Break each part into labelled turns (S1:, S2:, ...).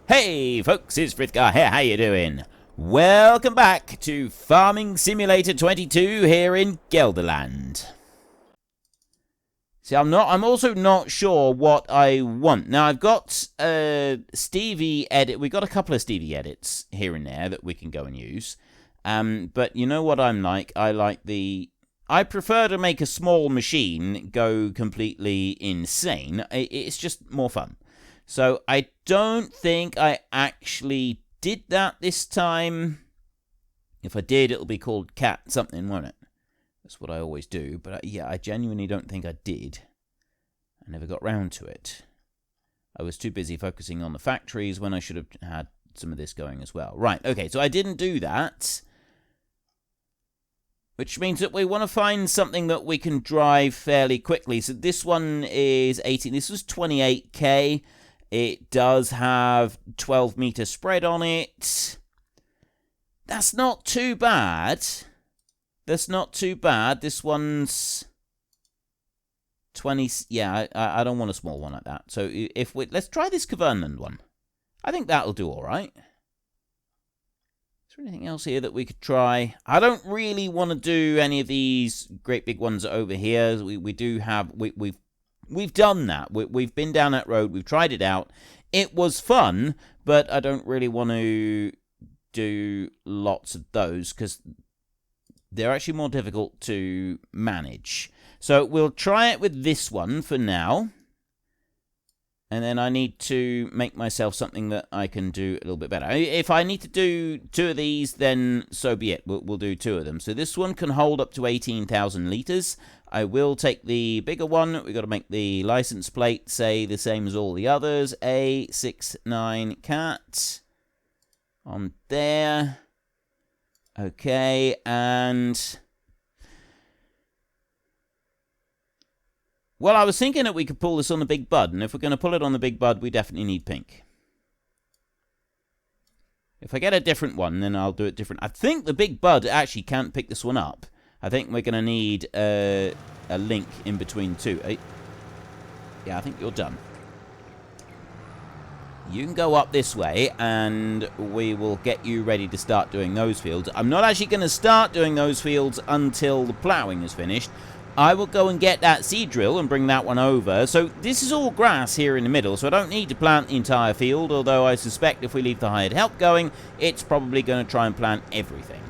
S1: Hey folks, it's Frithgar here, how you doing? Welcome back to Farming Simulator 22 here in Gelderland. See, I'm also not sure what I want. Now, I've got Stevie edit. We've got a couple of Stevie edits here and there that we can go and use. But you know what I'm like? I prefer to make a small machine go completely insane. It's just more fun. So I don't think I actually did that this time. If I did, it'll be called cat something, won't it? That's what I always do. But yeah, I genuinely don't think I did. I never got round to it. I was too busy focusing on the factories when I should have had some of this going as well. Right, okay, so I didn't do that. Which means that we want to find something that we can drive fairly quickly. So this one is 18. This was 28k. It does have 12-meter spread on it. That's not too bad. That's not too bad. This one's 20. Yeah, I don't want a small one like that. So if let's try this Gelderland one. I think that'll do all right. Is there anything else here that we could try? I don't really want to do any of these great big ones over here. We've done that. We've been down that road. We've tried it out. It was fun, but I don't really want to do lots of those because they're actually more difficult to manage. So we'll try it with this one for now. And then I need to make myself something that I can do a little bit better. If I need to do two of these, then so be it. We'll do two of them. So this one can hold up to 18,000 litres. I will take the bigger one. We've got to make the license plate say the same as all the others. A69 cat. On there. Okay, and... well, I was thinking that we could pull this on the big bud, and if we're going to pull it on the big bud, we definitely need pink. If I get a different one, then I'll do it different. I think the big bud actually can't pick this one up. I think we're going to need a link in between two. Yeah, I think you're done. You can go up this way, and we will get you ready to start doing those fields. I'm not actually going to start doing those fields until the ploughing is finished. I will go and get that seed drill and bring that one over. So this is all grass here in the middle, so I don't need to plant the entire field, although I suspect if we leave the hired help going, it's probably going to try and plant everything.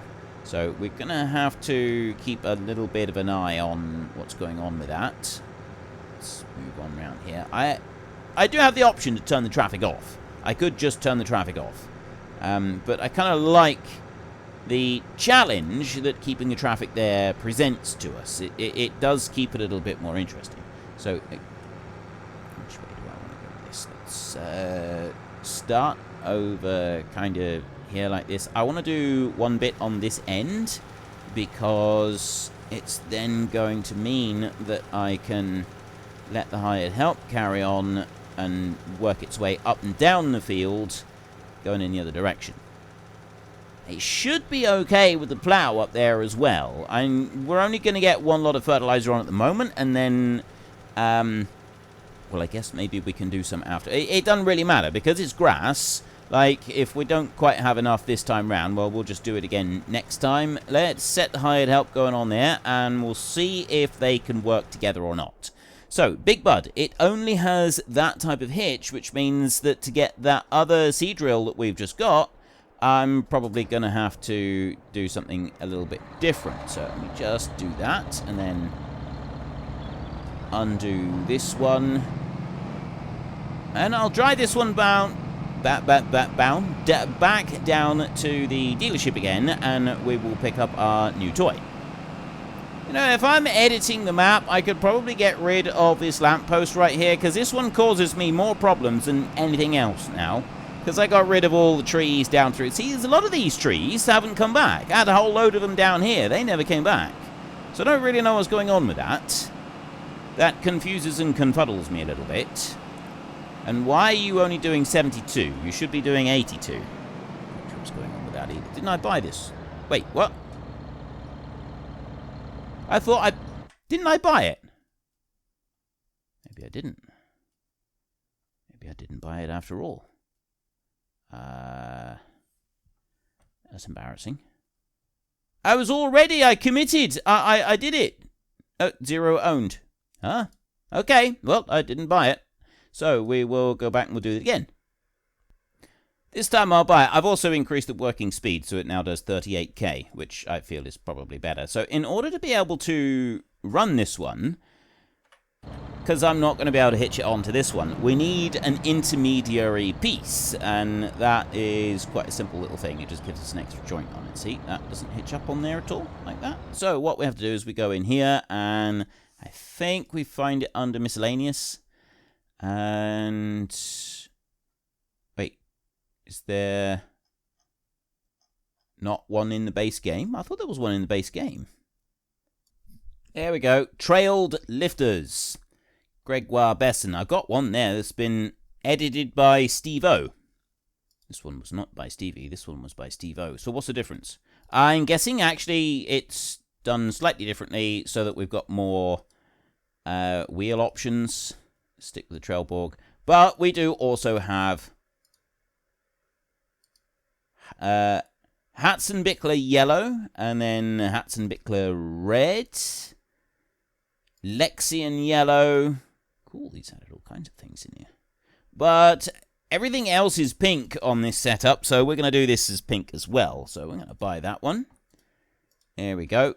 S1: So we're going to have to keep a little bit of an eye on what's going on with that. Let's move on around here. I do have the option to turn the traffic off. I could just turn the traffic off. But I kind of like the challenge that keeping the traffic there presents to us. It does keep it a little bit more interesting. So, which way do I want to go with this? Let's start over kind of here like this. I want to do one bit on this end because it's then going to mean that I can let the hired help carry on and work its way up and down the field going in the other direction. It should be okay with the plough up there as well. We're only going to get one lot of fertilizer on at the moment, and then, well, I guess maybe we can do some after. It doesn't really matter, because it's grass. Like, if we don't quite have enough this time round, well, we'll just do it again next time. Let's set the hired help going on there, and we'll see if they can work together or not. So, Big Bud, it only has that type of hitch, which means that to get that other seed drill that we've just got, I'm probably going to have to do something a little bit different. So let me just do that and then undo this one. And I'll drive this one back down to the dealership again, and we will pick up our new toy. You know, if I'm editing the map, I could probably get rid of this lamppost right here, because this one causes me more problems than anything else now. Because I got rid of all the trees down through. See, there's a lot of these trees haven't come back. I had a whole load of them down here. They never came back. So I don't really know what's going on with that. That confuses and confuddles me a little bit. And why are you only doing 72? You should be doing 82. I'm not sure what's going on with that either. Didn't I buy this? Wait, what? I thought I... Didn't I buy it? Maybe I didn't. Maybe I didn't buy it after all. That's embarrassing. I committed. I did it. Oh, 0 owned. Huh? Okay. Well, I didn't buy it. So we will go back and we'll do it again. This time I'll buy it. I've also increased the working speed, so it now does 38k, which I feel is probably better. So in order to be able to run this one, because I'm not going to be able to hitch it onto this one, we need an intermediary piece, and that is quite a simple little thing. It just gives us an extra joint on it. See, that doesn't hitch up on there at all, like that. So what we have to do is we go in here, and I think we find it under miscellaneous, and wait, is there not one in the base game? I thought there was one in the base game. There we go. Trailed lifters. Gregoire Besson. I've got one there that's been edited by Steve-O. This one was not by Stevie. This one was by Steve-O. So what's the difference? I'm guessing actually it's done slightly differently so that we've got more wheel options. Stick with the Trailborg. But we do also have Hatzenbickler yellow, and then Hatzenbickler red, Lexian yellow. Cool, these added all kinds of things in here. But everything else is pink on this setup, so we're going to do this as pink as well. So we're going to buy that one. There we go.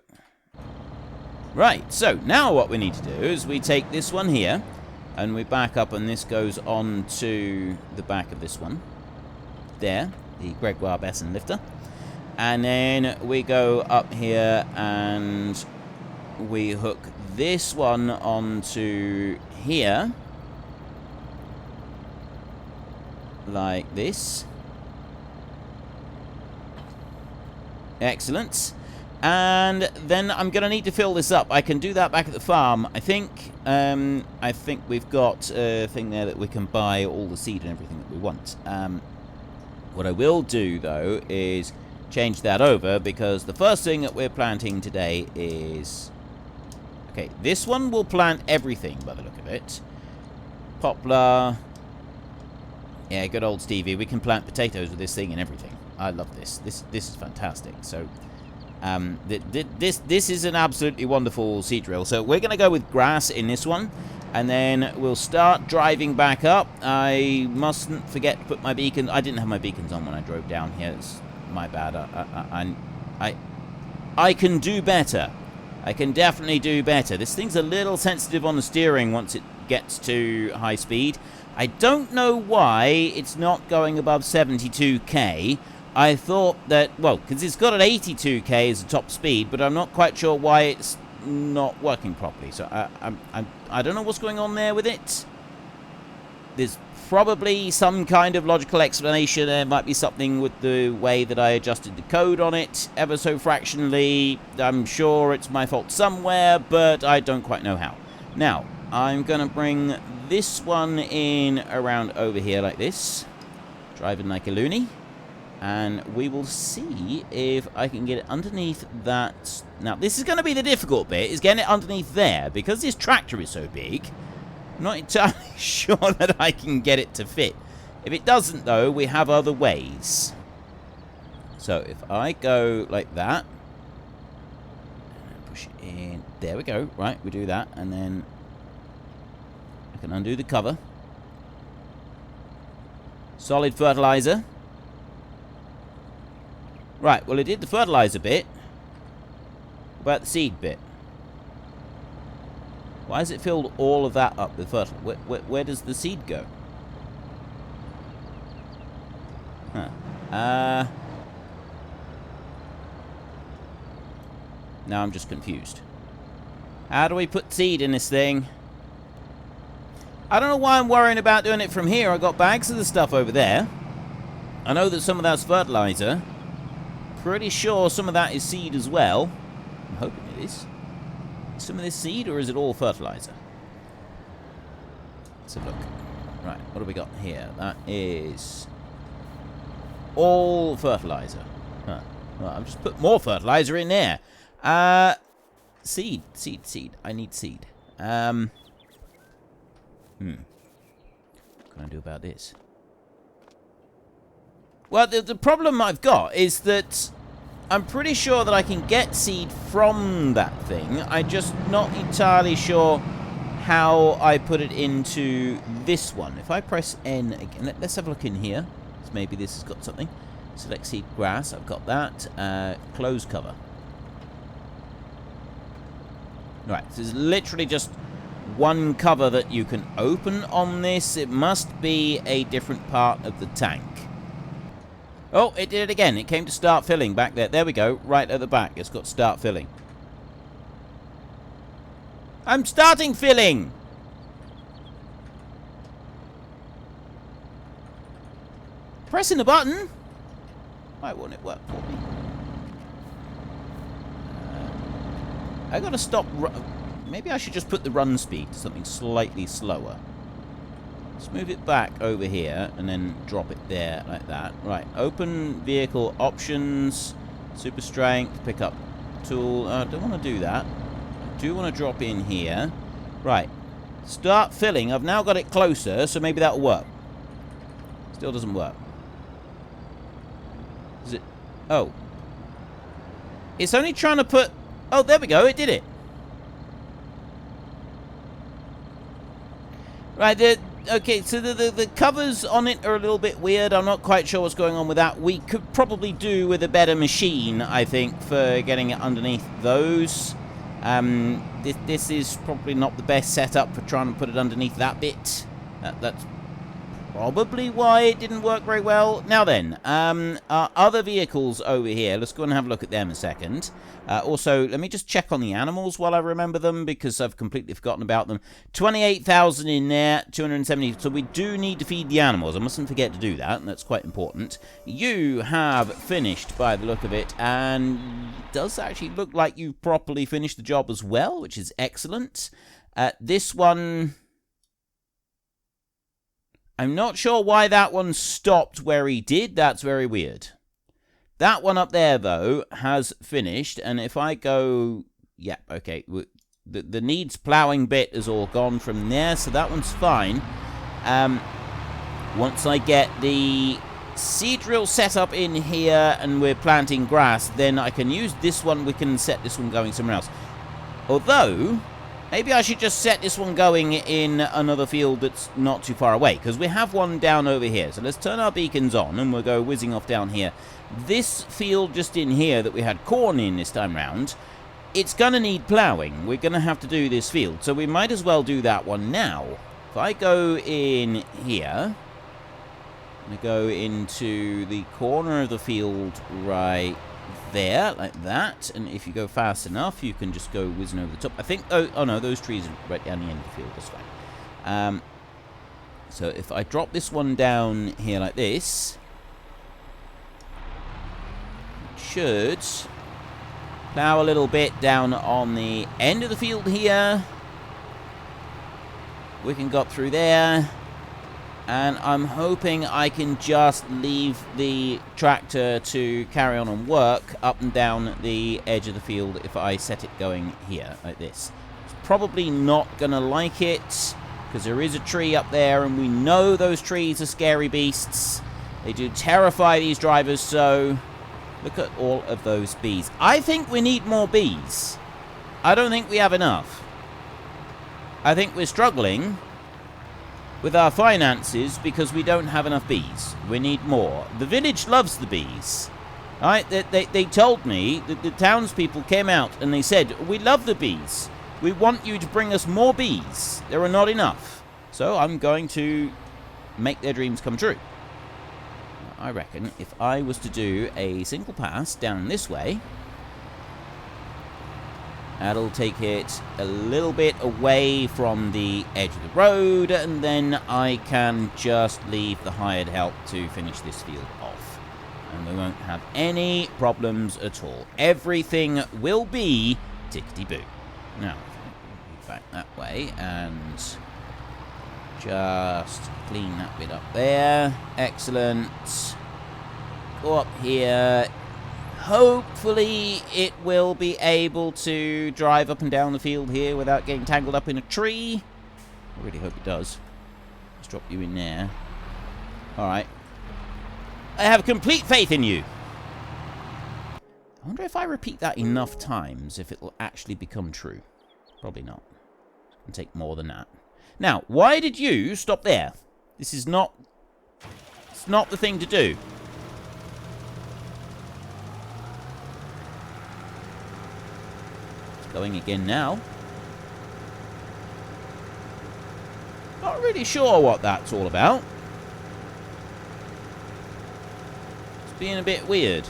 S1: Right, so now what we need to do is we take this one here, and we back up, and this goes on to the back of this one. There, the Gregoire Besson lifter. And then we go up here and we hook this one onto here. Like this. Excellent. And then I'm going to need to fill this up. I can do that back at the farm. I think we've got a thing there that we can buy all the seed and everything that we want. What I will do, though, is change that over, because the first thing that we're planting today is... Okay, this one will plant everything by the look of it. Poplar. Yeah, good old Stevie. We can plant potatoes with this thing and everything. I love this. This is fantastic. So, this is an absolutely wonderful seed drill. So we're going to go with grass in this one. And then we'll start driving back up. I mustn't forget to put my beacon... I didn't have my beacons on when I drove down here. It's my bad. I can do better. I can definitely do better. This thing's a little sensitive on the steering once it gets to high speed. I don't know why it's not going above 72k. I thought that... Well, because it's got an 82k as a top speed, but I'm not quite sure why it's not working properly. So I don't know what's going on there with it. There's probably some kind of logical explanation. There might be something with the way that I adjusted the code on it ever so fractionally. I'm sure it's my fault somewhere, but I don't quite know how. Now, I'm going to bring this one in around over here like this. Driving like a loony. And we will see if I can get it underneath that. Now, this is going to be the difficult bit, is getting it underneath there. Because this tractor is so big, I'm not entirely sure that I can get it to fit. If it doesn't, though, we have other ways. So, if I go like that, and push it in. There we go. Right, we do that. And then I can undo the cover. Solid fertilizer. Right, well, it did the fertilizer bit. What about the seed bit? Why has it filled all of that up with fertilizer? Where does the seed go? Huh. Now I'm just confused. How do we put seed in this thing? I don't know why I'm worrying about doing it from here. I got bags of the stuff over there. I know that some of that's fertilizer. Pretty sure some of that is seed as well. I'm hoping it is. Is some of this seed, or is it all fertilizer? Let's have a look. Right, what do we got here? That is all fertilizer. Huh. Well, I've just put more fertilizer in there. Seed. I need seed. What can I do about this? Well, the problem I've got is that I'm pretty sure that I can get seed from that thing. I'm just not entirely sure how I put it into this one. If I press N again, let's have a look in here. So maybe this has got something. Select seed grass, I've got that. Close cover. Right, so there's literally just one cover that you can open on this. It must be a different part of the tank. Oh, it did it again. It came to start filling back there. There we go, right at the back. It's got start filling. I'm starting filling! Pressing the button? Why won't it work for me? I gotta stop. Maybe I should just put the run speed to something slightly slower. Let's move it back over here and then drop it there like that. Right, open vehicle options, super strength, pick up tool. I don't want to do that. I do want to drop in here. Right, start filling. I've now got it closer, so maybe that'll work. Still doesn't work. Is it? Oh. It's only trying to put... Oh, there we go. It did it. Right, okay, so the covers on it are a little bit weird. I'm not quite sure what's going on with that. We could probably do with a better machine, I think, for getting it underneath those. This is probably not the best setup for trying to put it underneath that bit. That's probably why it didn't work very well. Now then, our other vehicles over here, let's go and have a look at them a second. Also, let me just check on the animals while I remember them, because I've completely forgotten about them. 28,000 in there, 270, so we do need to feed the animals. I mustn't forget to do that, and that's quite important. You have finished, by the look of it, and it does actually look like you've properly finished the job as well, which is excellent. This one... I'm not sure why that one stopped where he did. That's very weird. That one up there, though, has finished. And if I go... Yeah, okay. The needs plowing bit is all gone from there, so that one's fine. Once I get the seed drill set up in here and we're planting grass, then I can use this one. We can set this one going somewhere else. Although... maybe I should just set this one going in another field that's not too far away, because we have one down over here. So let's turn our beacons on, and we'll go whizzing off down here. This field just in here that we had corn in this time round, it's going to need ploughing. We're going to have to do this field, so we might as well do that one now. If I go in here, I'm going to go into the corner of the field right there, like that, and if you go fast enough, you can just go whizzing over the top. I think, oh no, those trees are right down the end of the field, that's fine. So if I drop this one down here like this, it should plow a little bit down on the end of the field here. We can go up through there. And I'm hoping I can just leave the tractor to carry on and work up and down the edge of the field if I set it going here, like this. It's probably not going to like it, because there is a tree up there, and we know those trees are scary beasts. They do terrify these drivers, so look at all of those bees. I think we need more bees. I don't think we have enough. I think we're struggling with our finances because we don't have enough bees. We need more. The village loves the bees. Right? They told me that the townspeople came out and they said, we love the bees. We want you to bring us more bees. There are not enough. So I'm going to make their dreams come true. I reckon if I was to do a single pass down this way, that'll take it a little bit away from the edge of the road, and then I can just leave the hired help to finish this field off. And we won't have any problems at all. Everything will be tickety-boo. Now, move back that way and just clean that bit up there. Excellent. Go up here. Hopefully it will be able to drive up and down the field here without getting tangled up in a tree. I really hope it does. Let's drop you in there. Alright. I have complete faith in you. I wonder if I repeat that enough times, if it will actually become true. Probably not. It'll take more than that. Now, why did you stop there? This is not... It's not the thing to do. It's going again now. Not really sure what that's all about. It's being a bit weird.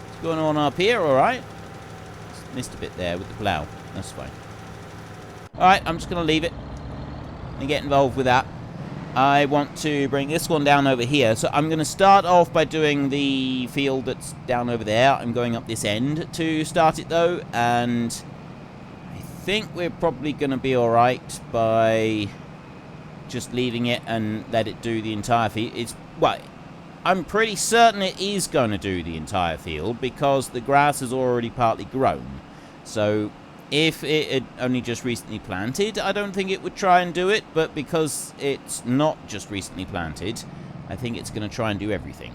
S1: What's going on up here? Alright. Missed a bit there with the plough. That's fine. Alright, I'm just going to leave it and get involved with that. I want to bring this one down over here. So I'm going to start off by doing the field that's down over there. I'm going up this end to start it though, and I think we're probably going to be alright by just leaving it and let it do the entire field. It's, well, I'm pretty certain it is going to do the entire field because the grass has already partly grown. So if it had only just recently planted, I don't think it would try and do it, but because it's not just recently planted, I think it's going to try and do everything.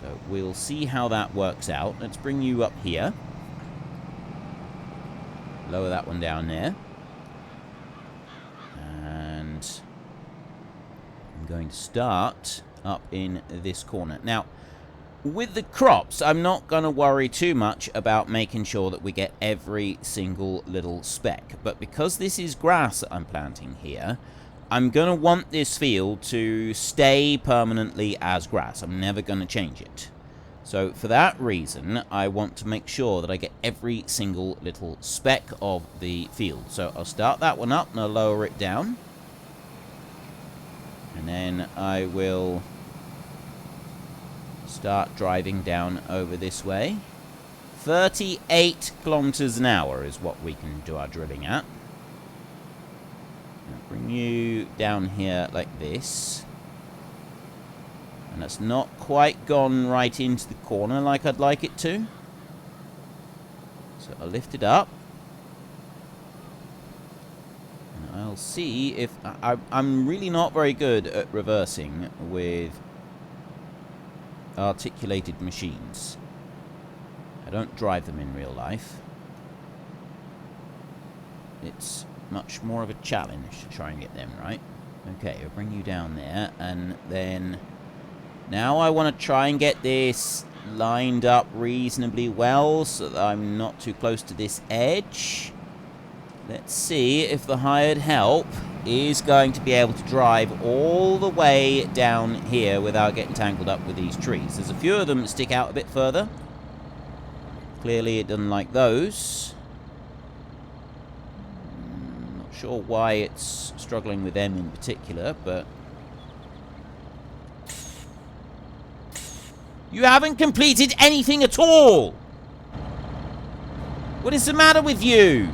S1: So we'll see how that works out. Let's bring you up here. Lower that one down there. And I'm going to start up in this corner. Now, with the crops, I'm not going to worry too much about making sure that we get every single little speck. But because this is grass that I'm planting here, I'm going to want this field to stay permanently as grass. I'm never going to change it. So for that reason, I want to make sure that I get every single little speck of the field. So I'll start that one up and I'll lower it down. And then I will start driving down over this way. 38 kilometers an hour is what we can do our drilling at. I'll bring you down here like this. And that's not quite gone right into the corner like I'd like it to. So I'll lift it up. And I'll see if... I'm really not very good at reversing with articulated machines. I don't drive them in real life. It's much more of a challenge to try and get them right. Okay, I'll bring you down there, and then now I want to try and get this lined up reasonably well so that I'm not too close to this edge. Let's see if the hired help is going to be able to drive all the way down here without getting tangled up with these trees. There's a few of them that stick out a bit further. Clearly it doesn't like those. Not sure why it's struggling with them in particular, but... You haven't completed anything at all! What is the matter with you?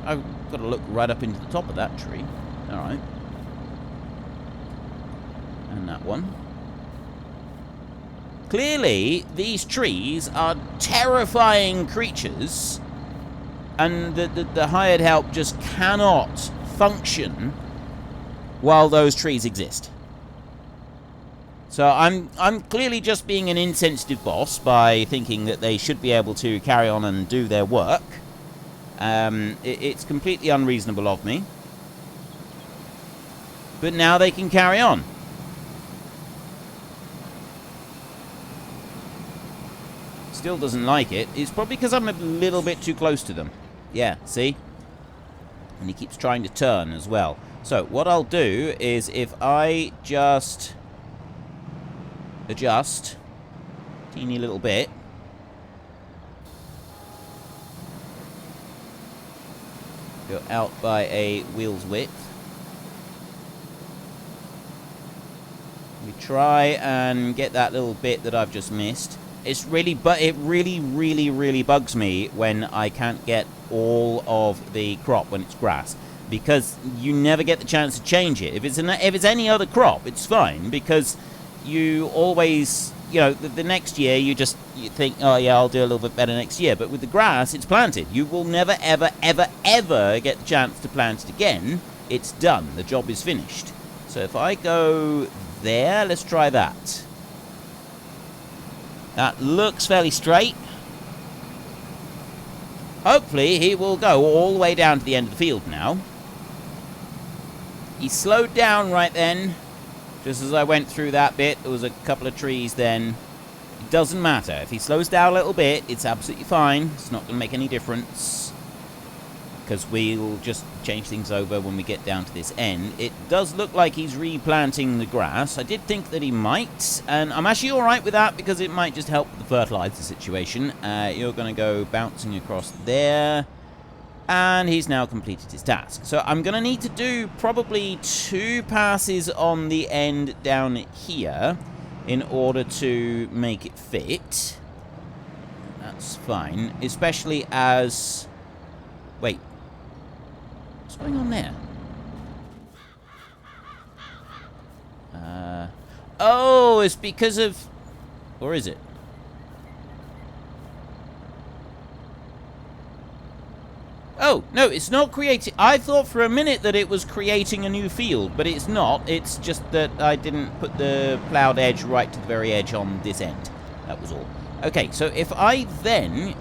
S1: I've got to look right up into the top of that tree. Alright. And that one. Clearly, these trees are terrifying creatures, and the hired help just cannot function while those trees exist. So I'm clearly just being an insensitive boss by thinking that they should be able to carry on and do their work. It's completely unreasonable of me. But now they can carry on. Still doesn't like it. It's probably because I'm a little bit too close to them. Yeah, see? And he keeps trying to turn as well. So, what I'll do is if I just adjust a teeny little bit, go out by a wheel's width. We try and get that little bit that I've just missed. It's really, but it really bugs me when I can't get all of the crop when it's grass, because you never get the chance to change it. If it's any other crop, it's fine because you always you know, the next year you think, oh yeah, I'll do a little bit better next year. But with the grass, it's planted. You will never, ever, ever, ever get the chance to plant it again. It's done. The job is finished. So if I go there, let's try that. That looks fairly straight. Hopefully he will go all the way down to the end of the field now. He slowed down right then. Just as I went through that bit, there was a couple of trees then. It doesn't matter. If he slows down a little bit, it's absolutely fine. It's not going to make any difference. Because we'll just change things over when we get down to this end. It does look like he's replanting the grass. I did think that he might. And I'm actually alright with that because it might just help with the fertilizer situation. You're going to go bouncing across there. And he's now completed his task. So I'm going to need to do probably 2 passes on the end down here in order to make it fit. That's fine. Especially as... Wait. What's going on there? Oh, it's because of... Or is it? Oh, no, it's not creating... I thought for a minute that it was creating a new field, but it's not. It's just that I didn't put the ploughed edge right to the very edge on this end. That was all. Okay, so if I then...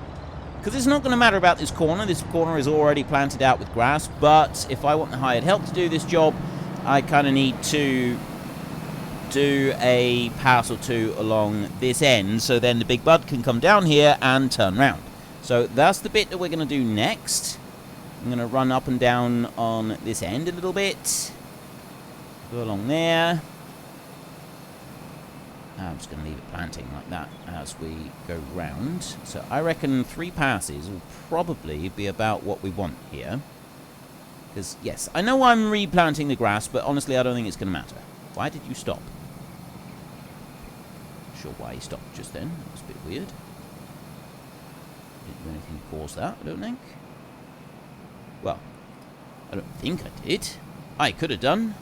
S1: Because it's not going to matter about this corner. This corner is already planted out with grass, but if I want the hired help to do this job, I kind of need to do a pass or 2 along this end, so then the big bud can come down here and turn round. So that's the bit that we're going to do next. I'm going to run up and down on this end a little bit. Go along there. I'm just going to leave it planting like that as we go round. So I reckon 3 passes will probably be about what we want here. Because, yes, I know I'm replanting the grass, but honestly I don't think it's going to matter. Why did you stop? Not sure why he stopped just then. That was a bit weird. Didn't do anything to cause that, I don't think. Well, I don't think I did. I could have done.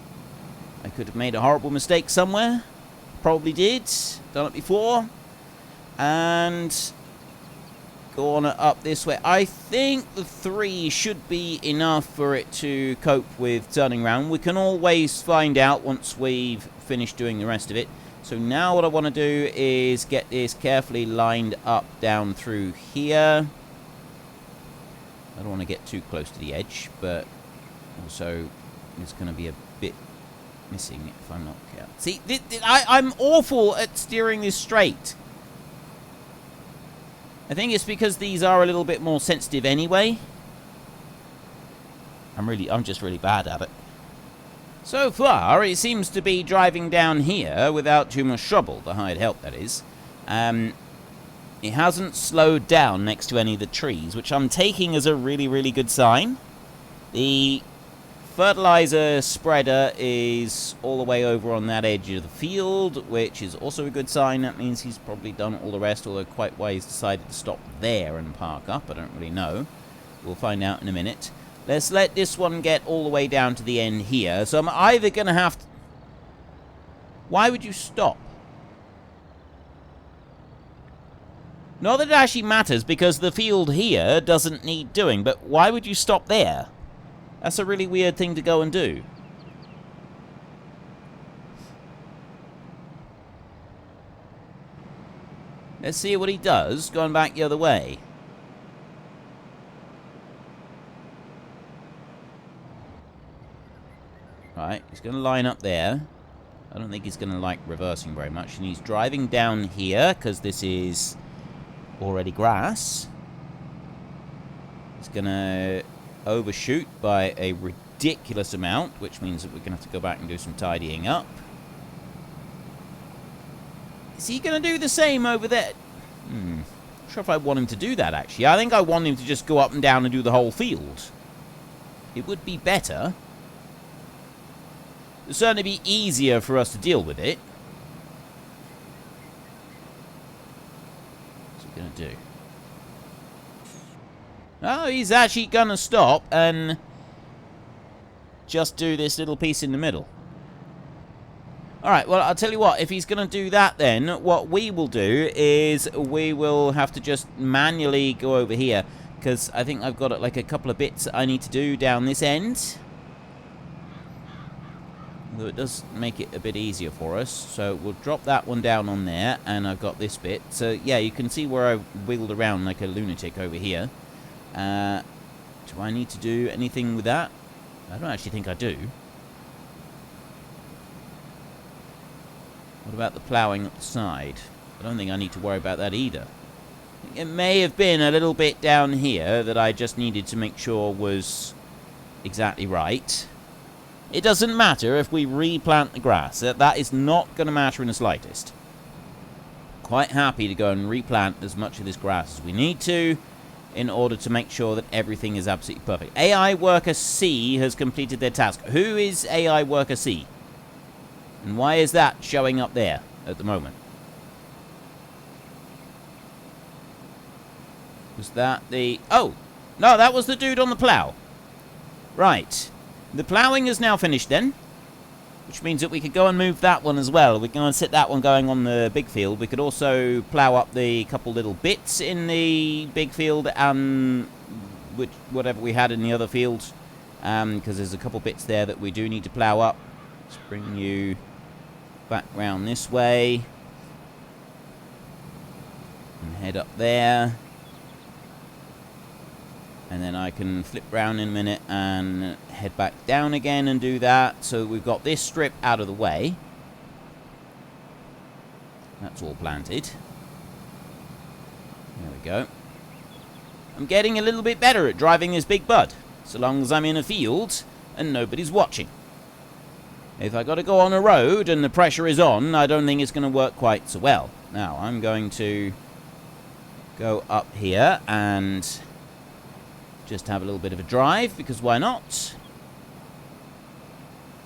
S1: I could have made a horrible mistake somewhere. Probably did. Done it before. And go on up this way. I think the 3 should be enough for it to cope with turning around. We can always find out once we've finished doing the rest of it. So now what I want to do is get this carefully lined up down through here. I don't want to get too close to the edge, but also it's going to be a bit missing if I'm not careful. See, I'm awful at steering this straight. I think it's because these are a little bit more sensitive anyway. I'm just really bad at it. So far, it seems to be driving down here without too much trouble, the hired help, that is. It hasn't slowed down next to any of the trees, which I'm taking as a really, really good sign. The fertilizer spreader is all the way over on that edge of the field, which is also a good sign. That means he's probably done all the rest, although quite why he's decided to stop there and park up, I don't really know. We'll find out in a minute. Let's let this one get all the way down to the end here. So I'm either going to have to... Why would you stop? Not that it actually matters, because the field here doesn't need doing, but why would you stop there? That's a really weird thing to go and do. Let's see what he does, going back the other way. Right, he's going to line up there. I don't think he's going to like reversing very much. And he's driving down here, because this is already grass. He's going to overshoot by a ridiculous amount, which means that we're going to have to go back and do some tidying up. Is he going to do the same over there? Not sure if I want him to do that, actually. I think I want him to just go up and down and do the whole field. It would be better. It would certainly be easier for us to deal with it. What's he going to do? Oh, he's actually going to stop and just do this little piece in the middle. Alright, well, I'll tell you what. If he's going to do that, then what we will do is we will have to just manually go over here, because I think I've got like a couple of bits I need to do down this end. Though it does make it a bit easier for us. So we'll drop that one down on there, and I've got this bit. So yeah, you can see where I wiggled around like a lunatic over here. Do I need to do anything with that? I don't actually think I do. What about the ploughing at the side? I don't think I need to worry about that either. It may have been a little bit down here that I just needed to make sure was exactly right. It doesn't matter if we replant the grass. That is not going to matter in the slightest. Quite happy to go and replant as much of this grass as we need to in order to make sure that everything is absolutely perfect. AI Worker C has completed their task. Who is AI Worker C? And why is that showing up there at the moment? Was that the... Oh! No, that was the dude on the plough. Right. The ploughing is now finished then. Which means that we could go and move that one as well. We can go and set that one going on the big field. We could also plough up the couple little bits in the big field and whatever we had in the other field. Because there's a couple bits there that we do need to plough up. Let's bring you back round this way. And head up there. And then I can flip round in a minute and head back down again and do that. So we've got this strip out of the way. That's all planted. There we go. I'm getting a little bit better at driving this big bud, so long as I'm in a field and nobody's watching. If I got to go on a road and the pressure is on, I don't think it's going to work quite so well. Now, I'm going to go up here and just have a little bit of a drive, because why not?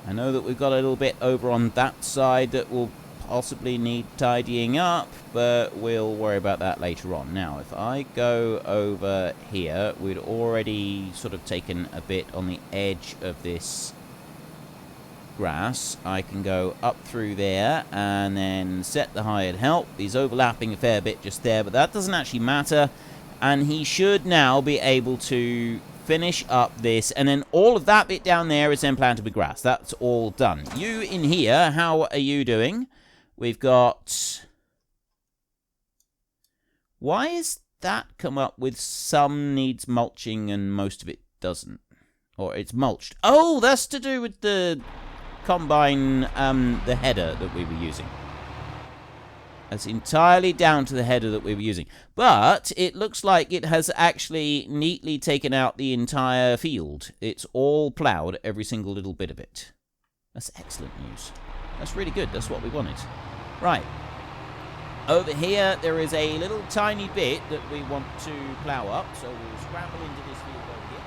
S1: I know that we've got a little bit over on that side that will possibly need tidying up, but we'll worry about that later on. Now, if I go over here, we'd already sort of taken a bit on the edge of this grass. I can go up through there and then set the hired help. He's overlapping a fair bit just there, but that doesn't actually matter. And he should now be able to finish up this. And then all of that bit down there is then planted with grass. That's all done. You in here, how are you doing? We've got... Why is that come up with some needs mulching and most of it doesn't? Or it's mulched. Oh, that's to do with the combine, the header that we were using. That's entirely down to the header that we were using. But it looks like it has actually neatly taken out the entire field. It's all ploughed, every single little bit of it. That's excellent news. That's really good. That's what we wanted. Right. Over here, there is a little tiny bit that we want to plough up. So we'll scramble into this field over here.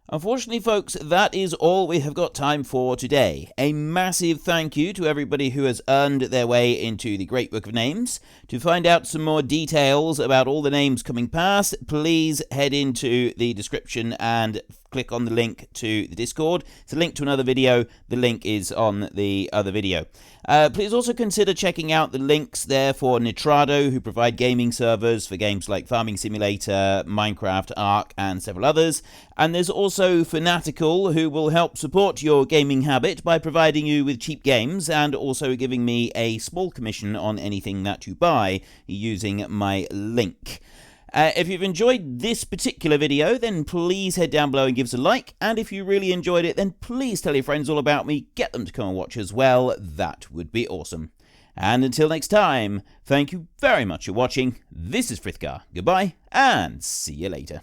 S1: Unfortunately, folks, that is all we have got time for today. A massive thank you to everybody who has earned their way into the Great Book of Names. To find out some more details about all the names coming past, please head into the description and click on the link to the Discord. It's a link to another video. The link is on the other video. Please also consider checking out the links there for Nitrado, who provide gaming servers for games like Farming Simulator, Minecraft, Ark, and several others. And there's also Fanatical, who will help support your gaming habit by providing you with cheap games and also giving me a small commission on anything that you buy using my link. If you've enjoyed this particular video, then please head down below and give us a like. And if you really enjoyed it, then please tell your friends all about me. Get them to come and watch as well. That would be awesome. And until next time, thank you very much for watching. This is Frithgar. Goodbye, and see you later.